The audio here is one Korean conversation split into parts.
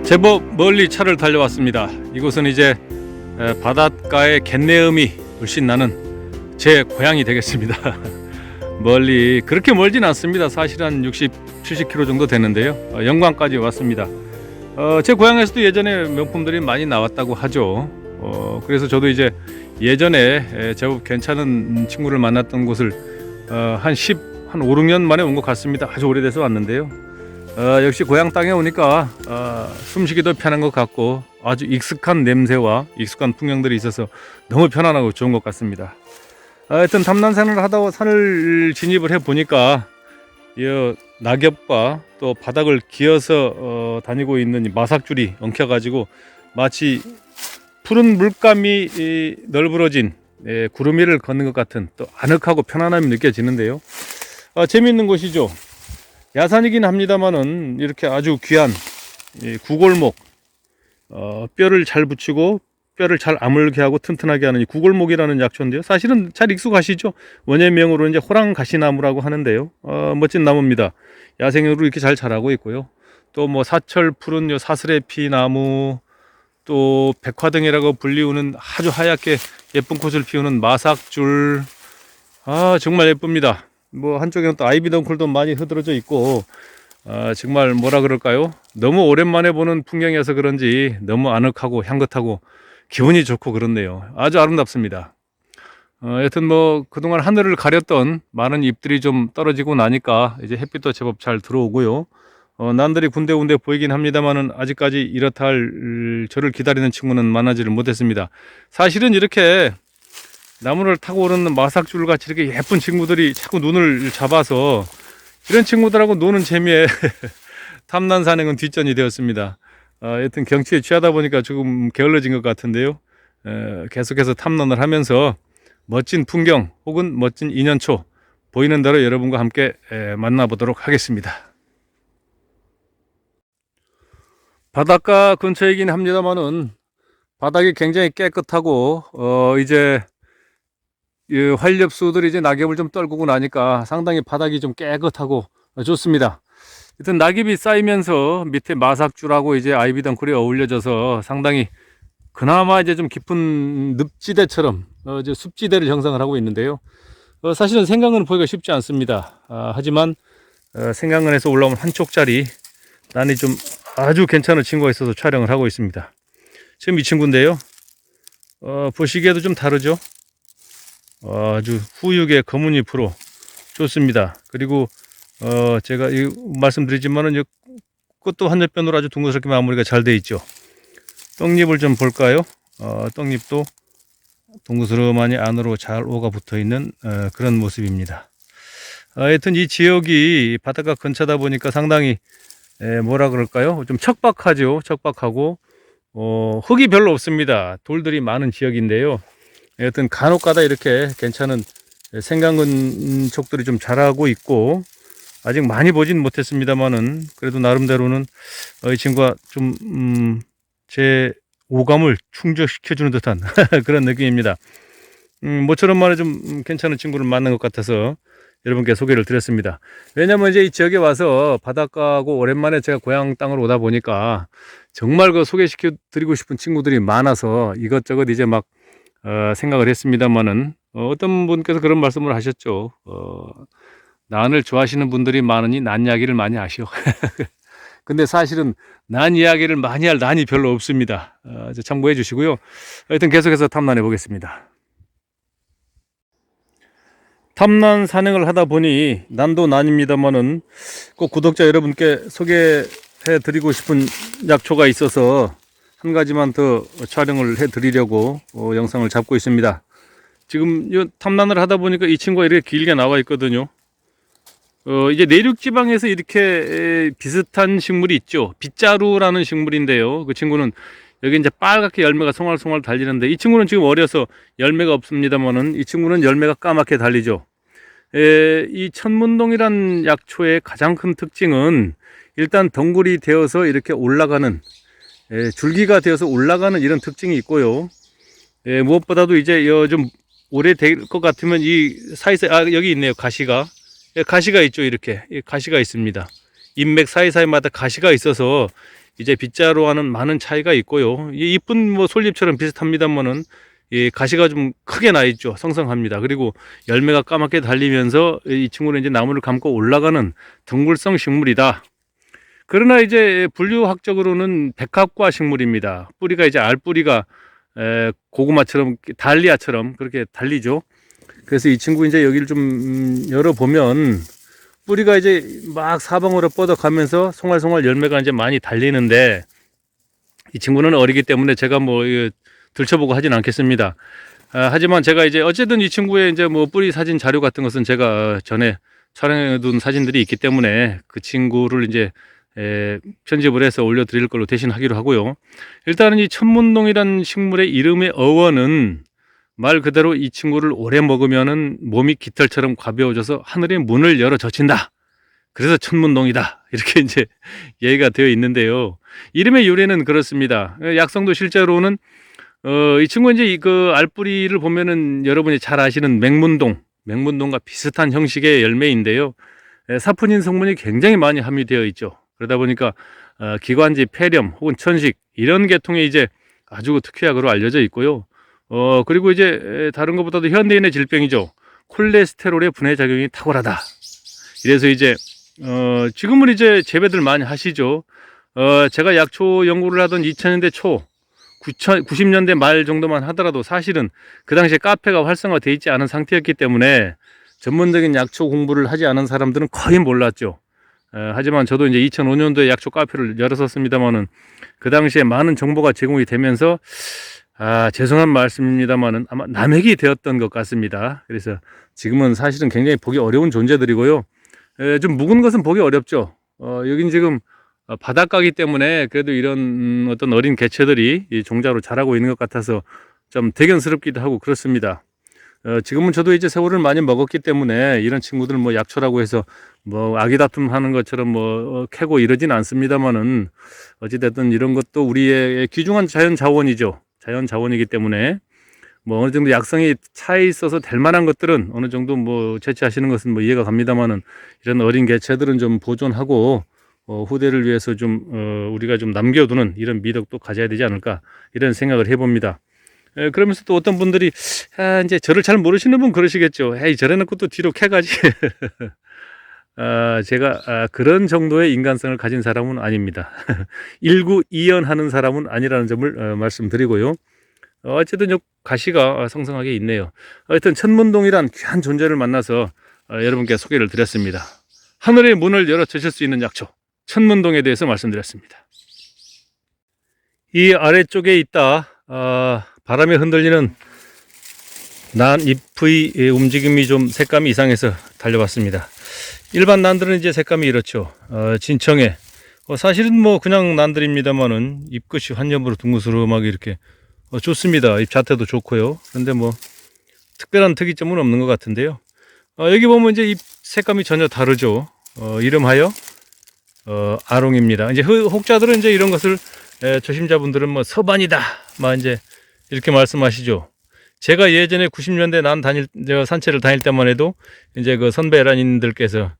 제법 멀리 차를 달려왔습니다. 이곳은 이제 바닷가의 갯내음이 물씬 나는 제 고향이 되겠습니다. 멀리 그렇게 멀진 않습니다. 사실 한 60, 70km 정도 되는데요. 영광까지 왔습니다. 제 고향에서도 예전에 명품들이 많이 나왔다고 하죠. 그래서 저도 이제 예전에 제법 괜찮은 친구를 만났던 곳을 한 5, 6년 만에 온 것 같습니다. 아주 오래돼서 왔는데요. 역시 고향 땅에 오니까 숨쉬기도 편한 것 같고 아주 익숙한 냄새와 익숙한 풍경들이 있어서 너무 편안하고 좋은 것 같습니다. 하여튼 탐난산을 하다 산을 진입을 해 보니까 이 낙엽과 또 바닥을 기어서 다니고 있는 이 마삭줄이 엉켜가지고 마치 푸른 물감이 널브러진 구름 위를 걷는 것 같은 또 아늑하고 편안함이 느껴지는데요. 재미있는 곳이죠. 야산이긴 합니다만은 이렇게 아주 귀한 구골목, 뼈를 잘 붙이고 뼈를 잘 아물게 하고 튼튼하게 하는 이 구골목이라는 약초인데요. 사실은 잘 익숙하시죠. 원예명으로 이제 호랑가시나무라고 하는데요. 멋진 나무입니다. 야생으로 이렇게 잘 자라고 있고요. 또 뭐 사철 푸른 요 사슬의피 나무, 또 백화등이라고 불리우는 아주 하얗게 예쁜 꽃을 피우는 마삭줄, 정말 예쁩니다. 뭐 한쪽에는 또 아이비 덩쿨도 많이 흐드러져 있고 정말 뭐라 그럴까요? 너무 오랜만에 보는 풍경이어서 그런지 너무 아늑하고 향긋하고 기분이 좋고 그렇네요. 아주 아름답습니다. 여튼 뭐 그동안 하늘을 가렸던 많은 잎들이 좀 떨어지고 나니까 이제 햇빛도 제법 잘 들어오고요. 남들이 군데군데 보이긴 합니다만은 아직까지 이렇다 할 저를 기다리는 친구는 만나지를 못했습니다. 사실은 이렇게 나무를 타고 오르는 마삭줄 같이 이렇게 예쁜 친구들이 자꾸 눈을 잡아서 이런 친구들하고 노는 재미에 탐난산행은 뒷전이 되었습니다. 여튼 경치에 취하다 보니까 조금 게을러진 것 같은데요. 계속해서 탐난을 하면서 멋진 풍경 혹은 멋진 인연초 보이는 대로 여러분과 함께 만나보도록 하겠습니다. 바닷가 근처이긴 합니다만은 바닥이 굉장히 깨끗하고 이제 이 활엽수들이 이제 낙엽을 좀 떨구고 나니까 상당히 바닥이 좀 깨끗하고 좋습니다. 일단 낙엽이 쌓이면서 밑에 마삭줄하고 이제 아이비 덩쿨이 어울려져서 상당히 그나마 이제 좀 깊은 늪지대처럼 이제 숲지대를 형성을 하고 있는데요. 사실은 생강은 보기가 쉽지 않습니다. 하지만 생강은에서 올라온 한 쪽짜리 난이 좀 아주 괜찮은 친구가 있어서 촬영을 하고 있습니다. 지금 이 친구인데요. 보시기에도 좀 다르죠. 아주 후육의 검은 잎으로 좋습니다. 그리고 제가 말씀드리지만은 꽃도 한엽변으로 아주 둥그렇게 마무리가 잘 돼 있죠. 떡잎을 좀 볼까요? 떡잎도 동그스름하니 안으로 잘 오가 붙어 있는 그런 모습입니다. 하여튼 이 지역이 바닷가 근처다 보니까 상당히 뭐라 그럴까요? 좀 척박하죠. 척박하고 흙이 별로 없습니다. 돌들이 많은 지역인데요. 하여튼 간혹가다 이렇게 괜찮은 생강근촉들이 좀 자라고 있고 아직 많이 보진 못했습니다만은 그래도 나름대로는 이 친구가 좀 제 오감을 충족시켜주는 듯한 그런 느낌입니다. 모처럼 말해 좀 괜찮은 친구를 만난 것 같아서 여러분께 소개를 드렸습니다. 왜냐면 이제 이 지역에 와서 바닷가고 오랜만에 제가 고향 땅으로 오다 보니까 정말 그 소개시켜 드리고 싶은 친구들이 많아서 이것저것 이제 막 생각을 했습니다만은 어떤 분께서 그런 말씀을 하셨죠. 난을 좋아하시는 분들이 많으니 난 이야기를 많이 하시오. 근데 사실은 난 이야기를 많이 할 난이 별로 없습니다. 참고해 주시고요. 하여튼 계속해서 탐난해 보겠습니다. 탐난 산행을 하다 보니 난도 난입니다만은 꼭 구독자 여러분께 소개해 드리고 싶은 약초가 있어서 한 가지만 더 촬영을 해 드리려고 영상을 잡고 있습니다. 지금 이 탐난을 하다 보니까 이 친구가 이렇게 길게 나와 있거든요. 이제 내륙 지방에서 이렇게 비슷한 식물이 있죠. 빗자루라는 식물인데요. 그 친구는 여기 이제 빨갛게 열매가 송알송알 달리는데 이 친구는 지금 어려서 열매가 없습니다만은 이 친구는 열매가 까맣게 달리죠. 이 천문동이란 약초의 가장 큰 특징은 일단 덩굴이 되어서 이렇게 올라가는 줄기가 되어서 올라가는 이런 특징이 있고요. 무엇보다도 이제 좀 오래될 것 같으면 이 사이사이 여기 있네요. 가시가 있죠. 이렇게 가시가 있습니다. 잎맥 사이사이마다 가시가 있어서 이제 빗자루와는 많은 차이가 있고요. 이 이쁜 뭐 솔잎처럼 비슷합니다만은 이 가시가 좀 크게 나 있죠. 성성합니다. 그리고 열매가 까맣게 달리면서 이 친구는 이제 나무를 감고 올라가는 덩굴성 식물이다. 그러나 이제 분류학적으로는 백합과 식물입니다. 뿌리가 이제 알뿌리가 고구마처럼 달리아처럼 그렇게 달리죠. 그래서 이 친구 이제 여기를 좀 열어보면 뿌리가 이제 막 사방으로 뻗어가면서 송알송알 열매가 이제 많이 달리는데 이 친구는 어리기 때문에 제가 뭐 들춰보고 하진 않겠습니다. 하지만 제가 이제 어쨌든 이 친구의 이제 뭐 뿌리 사진 자료 같은 것은 제가 전에 촬영해둔 사진들이 있기 때문에 그 친구를 이제 편집을 해서 올려드릴 걸로 대신 하기로 하고요. 일단은 이 천문동이라는 식물의 이름의 어원은 말 그대로 이 친구를 오래 먹으면은 몸이 깃털처럼 가벼워져서 하늘의 문을 열어 젖힌다. 그래서 천문동이다. 이렇게 이제 얘기가 되어 있는데요. 이름의 유래는 그렇습니다. 약성도 실제로는 이 친구 이제 그 알뿌리를 보면은 여러분이 잘 아시는 맹문동과 비슷한 형식의 열매인데요. 사포닌 성분이 굉장히 많이 함유되어 있죠. 그러다 보니까 기관지, 폐렴 혹은 천식 이런 계통에 이제 아주 특효약으로 알려져 있고요. 그리고 이제 다른 것보다도 현대인의 질병이죠. 콜레스테롤의 분해 작용이 탁월하다. 이래서 이제 지금은 이제 재배들 많이 하시죠. 제가 약초 연구를 하던 2000년대 초 90년대 말 정도만 하더라도 사실은 그 당시에 카페가 활성화되어 있지 않은 상태였기 때문에 전문적인 약초 공부를 하지 않은 사람들은 거의 몰랐죠. 하지만 저도 이제 2005년도에 약초 카페를 열었었습니다만은 그 당시에 많은 정보가 제공이 되면서 죄송한 말씀입니다만은 아마 남획이 되었던 것 같습니다. 그래서 지금은 사실은 굉장히 보기 어려운 존재들이고요. 좀 묵은 것은 보기 어렵죠. 여긴 지금 바닷가이기 때문에 그래도 이런 어떤 어린 개체들이 이 종자로 자라고 있는 것 같아서 좀 대견스럽기도 하고 그렇습니다. 지금은 저도 이제 새우를 많이 먹었기 때문에 이런 친구들 뭐 약초라고 해서 뭐 아기다툼 하는 것처럼 뭐 캐고 이러진 않습니다만은 어찌됐든 이런 것도 우리의 귀중한 자연 자원이죠. 자연 자원이기 때문에 뭐 어느 정도 약성이 차 있어서 될 만한 것들은 어느 정도 뭐 채취하시는 것은 뭐 이해가 갑니다만은 이런 어린 개체들은 좀 보존하고 후대를 위해서 좀 우리가 좀 남겨두는 이런 미덕도 가져야 되지 않을까 이런 생각을 해봅니다. 그러면서 또 어떤 분들이 이제 저를 잘 모르시는 분 그러시겠죠. 에이 저래놓고 또 뒤로 캐가지. 제가 그런 정도의 인간성을 가진 사람은 아닙니다. 일구이연하는 사람은 아니라는 점을 말씀드리고요. 어쨌든 요 가시가 성성하게 있네요. 하여튼 천문동이란 귀한 존재를 만나서 여러분께 소개를 드렸습니다. 하늘의 문을 열어 주실 수 있는 약초 천문동에 대해서 말씀드렸습니다. 이 아래쪽에 있다 바람에 흔들리는 난 잎의 움직임이 좀 색감이 이상해서 달려봤습니다. 일반 난들은 이제 색감이 이렇죠. 진청에 사실은 뭐 그냥 난들입니다만은 잎끝이 환엽으로 둥그스름하게 이렇게 좋습니다. 잎 자태도 좋고요. 그런데 뭐 특별한 특이점은 없는 것 같은데요. 여기 보면 이제 잎 색감이 전혀 다르죠. 이름하여 아롱입니다. 이제 혹자들은 이제 이런 것을 초심자분들은 뭐 서반이다, 막 이제 이렇게 말씀하시죠. 제가 예전에 90년대 제가 산채를 다닐 때만 해도 이제 그 선배 에란인들께서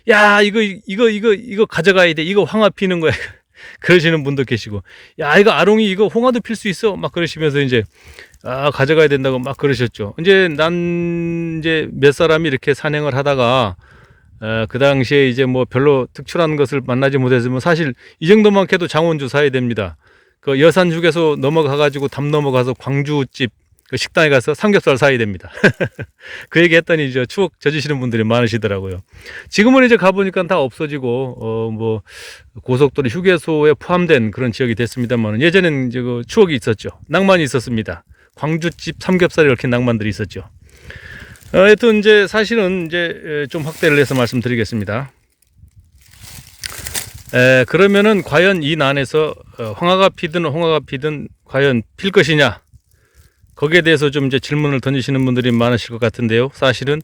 야 이거 가져가야 돼, 이거 황화 피는 거야 그러시는 분도 계시고, 야 이거 아롱이 이거 홍화도 필 수 있어 막 그러시면서 이제 가져가야 된다고 막 그러셨죠. 이제 몇 사람이 이렇게 산행을 하다가 그 당시에 이제 뭐 별로 특출한 것을 만나지 못했으면 사실 이 정도만 캐도 장원주 사야 됩니다. 그 여산 휴게소 넘어가가지고 담 넘어가서 광주집 그 식당에 가서 삼겹살 사야 됩니다. 그 얘기 했더니 이제 추억 젖으시는 분들이 많으시더라고요. 지금은 이제 가보니까 다 없어지고, 뭐, 고속도로 휴게소에 포함된 그런 지역이 됐습니다만, 예전에는 이제 그 추억이 있었죠. 낭만이 있었습니다. 광주집 삼겹살에 이렇게 낭만들이 있었죠. 하여튼 이제 사실은 이제 좀 확대를 해서 말씀드리겠습니다. 그러면은 과연 이 난에서 황화가 피든 과연 필 것이냐? 거기에 대해서 좀 이제 질문을 던지시는 분들이 많으실 것 같은데요. 사실은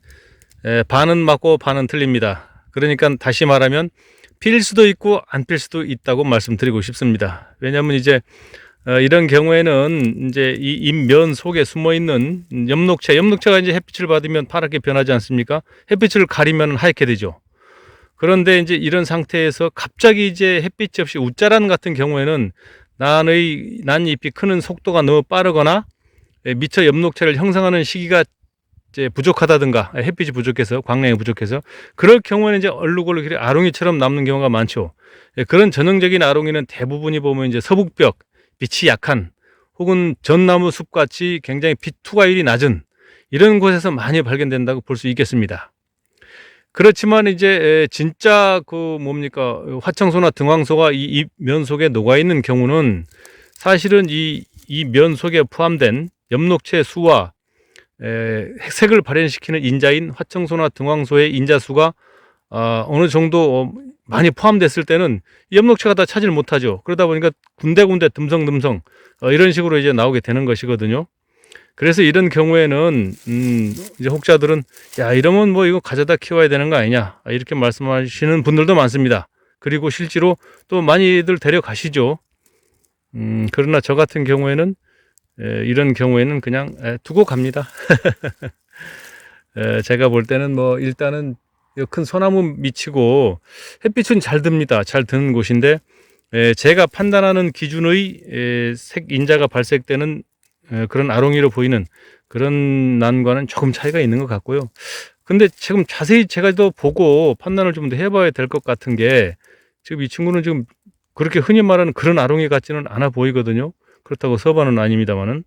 반은 맞고 반은 틀립니다. 그러니까 다시 말하면 필 수도 있고 안 필 수도 있다고 말씀드리고 싶습니다. 왜냐하면 이제 이런 경우에는 이제 이 잎면 속에 숨어 있는 엽록체가 이제 햇빛을 받으면 파랗게 변하지 않습니까? 햇빛을 가리면 하얗게 되죠. 그런데 이제 이런 상태에서 갑자기 이제 햇빛이 없이 웃자란 같은 경우에는 난잎이 크는 속도가 너무 빠르거나 미처 엽록체를 형성하는 시기가 이제 부족하다든가 햇빛이 부족해서 광량이 부족해서 그럴 경우에는 이제 얼룩얼룩 아롱이처럼 남는 경우가 많죠. 그런 전형적인 아롱이는 대부분이 보면 이제 서북벽, 빛이 약한 혹은 전나무 숲같이 굉장히 빛 투과율이 낮은 이런 곳에서 많이 발견된다고 볼 수 있겠습니다. 그렇지만 이제 진짜 화청소나 등황소가 이 잎 면 속에 녹아 있는 경우는 사실은 이 면 속에 포함된 엽록체 수와 색을 발현시키는 인자인 화청소나 등황소의 인자 수가 어느 정도 많이 포함됐을 때는 엽록체가 다 차지를 못하죠. 그러다 보니까 군데군데 듬성듬성 이런 식으로 이제 나오게 되는 것이거든요. 그래서 이런 경우에는 이제 혹자들은 야 이러면 뭐 이거 가져다 키워야 되는 거 아니냐 이렇게 말씀하시는 분들도 많습니다. 그리고 실제로 또 많이들 데려가시죠. 그러나 저 같은 경우에는 이런 경우에는 그냥 두고 갑니다. 제가 볼 때는 뭐 일단은 큰 소나무 밑이고 햇빛은 잘 듭니다. 잘 드는 곳인데 제가 판단하는 기준의 색 인자가 발색되는 그런 아롱이로 보이는 그런 난과는 조금 차이가 있는 것 같고요. 근데 지금 자세히 제가 더 보고 판단을 좀 더 해봐야 될 것 같은 게 지금 이 친구는 지금 그렇게 흔히 말하는 그런 아롱이 같지는 않아 보이거든요. 그렇다고 서반은 아닙니다만은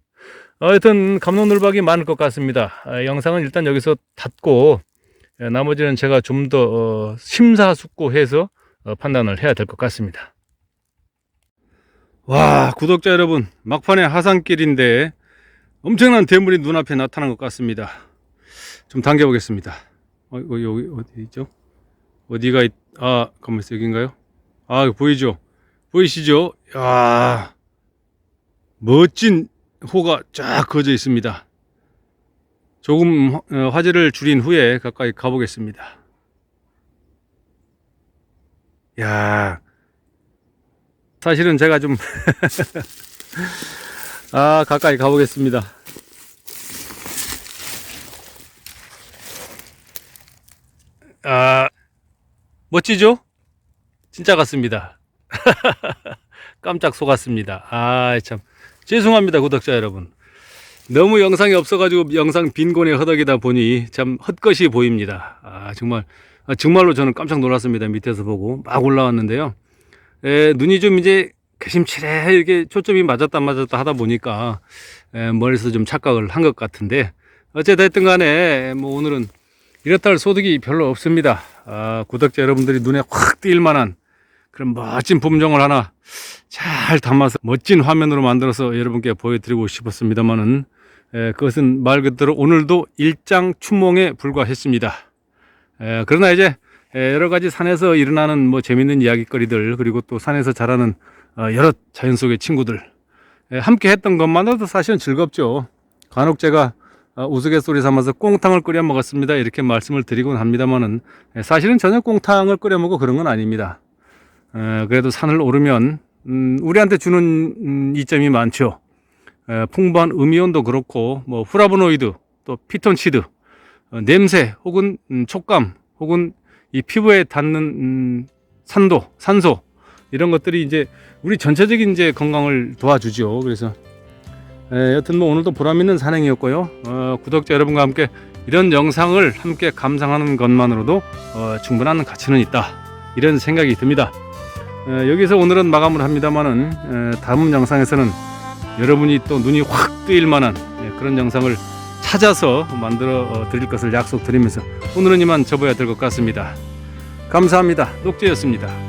하여튼 감론을박이 많을 것 같습니다. 영상은 일단 여기서 닫고 나머지는 제가 좀 더 심사숙고해서 판단을 해야 될 것 같습니다. 와, 구독자 여러분, 막판에 하산길인데 엄청난 대물이 눈앞에 나타난 것 같습니다. 좀 당겨보겠습니다. 여기 어디 있죠? 어디가 가만 있어, 여기인가요? 보이죠? 보이시죠? 야, 멋진 호가 쫙 그어져 있습니다. 조금 화질을 줄인 후에 가까이 가보겠습니다. 야, 사실은 제가 좀 가까이 가보겠습니다. 멋지죠? 진짜 같습니다. 깜짝 속았습니다. 참 죄송합니다, 구독자 여러분. 너무 영상이 없어가지고 영상 빈곤에 허덕이다 보니 참 헛것이 보입니다. 정말로 저는 깜짝 놀랐습니다. 밑에서 보고 막 올라왔는데요. 눈이 좀 이제 개심치레 이렇게 초점이 맞았다 하다 보니까 멀리서 좀 착각을 한 것 같은데 어쨌든 간에 뭐 오늘은 이렇다 할 소득이 별로 없습니다. 구독자 여러분들이 눈에 확 띌 만한 그런 멋진 품종을 하나 잘 담아서 멋진 화면으로 만들어서 여러분께 보여드리고 싶었습니다만은 그것은 말 그대로 오늘도 일장춘몽에 불과했습니다. 그러나 이제 여러 가지 산에서 일어나는 뭐 재밌는 이야기거리들 그리고 또 산에서 자라는 여러 자연 속의 친구들 함께 했던 것만으로도 사실은 즐겁죠. 간혹 제가 우스갯소리 삼아서 꽁탕을 끓여 먹었습니다 이렇게 말씀을 드리곤 합니다만은 사실은 전혀 꽁탕을 끓여 먹고 그런 건 아닙니다. 그래도 산을 오르면 우리한테 주는 이점이 많죠. 풍부한 음이온도 그렇고 뭐 플라보노이드 또 피톤치드 냄새 혹은 촉감 혹은 이 피부에 닿는 산소 이런 것들이 이제 우리 전체적인 이제 건강을 도와주죠. 그래서 여튼 뭐 오늘도 보람있는 산행이었고요. 구독자 여러분과 함께 이런 영상을 함께 감상하는 것만으로도 충분한 가치는 있다 이런 생각이 듭니다. 여기서 오늘은 마감을 합니다만은 다음 영상에서는 여러분이 또 눈이 확 뜨일 만한 그런 영상을 찾아서 만들어 드릴 것을 약속드리면서 오늘은 이만 접어야 될 것 같습니다. 감사합니다. 녹재였습니다.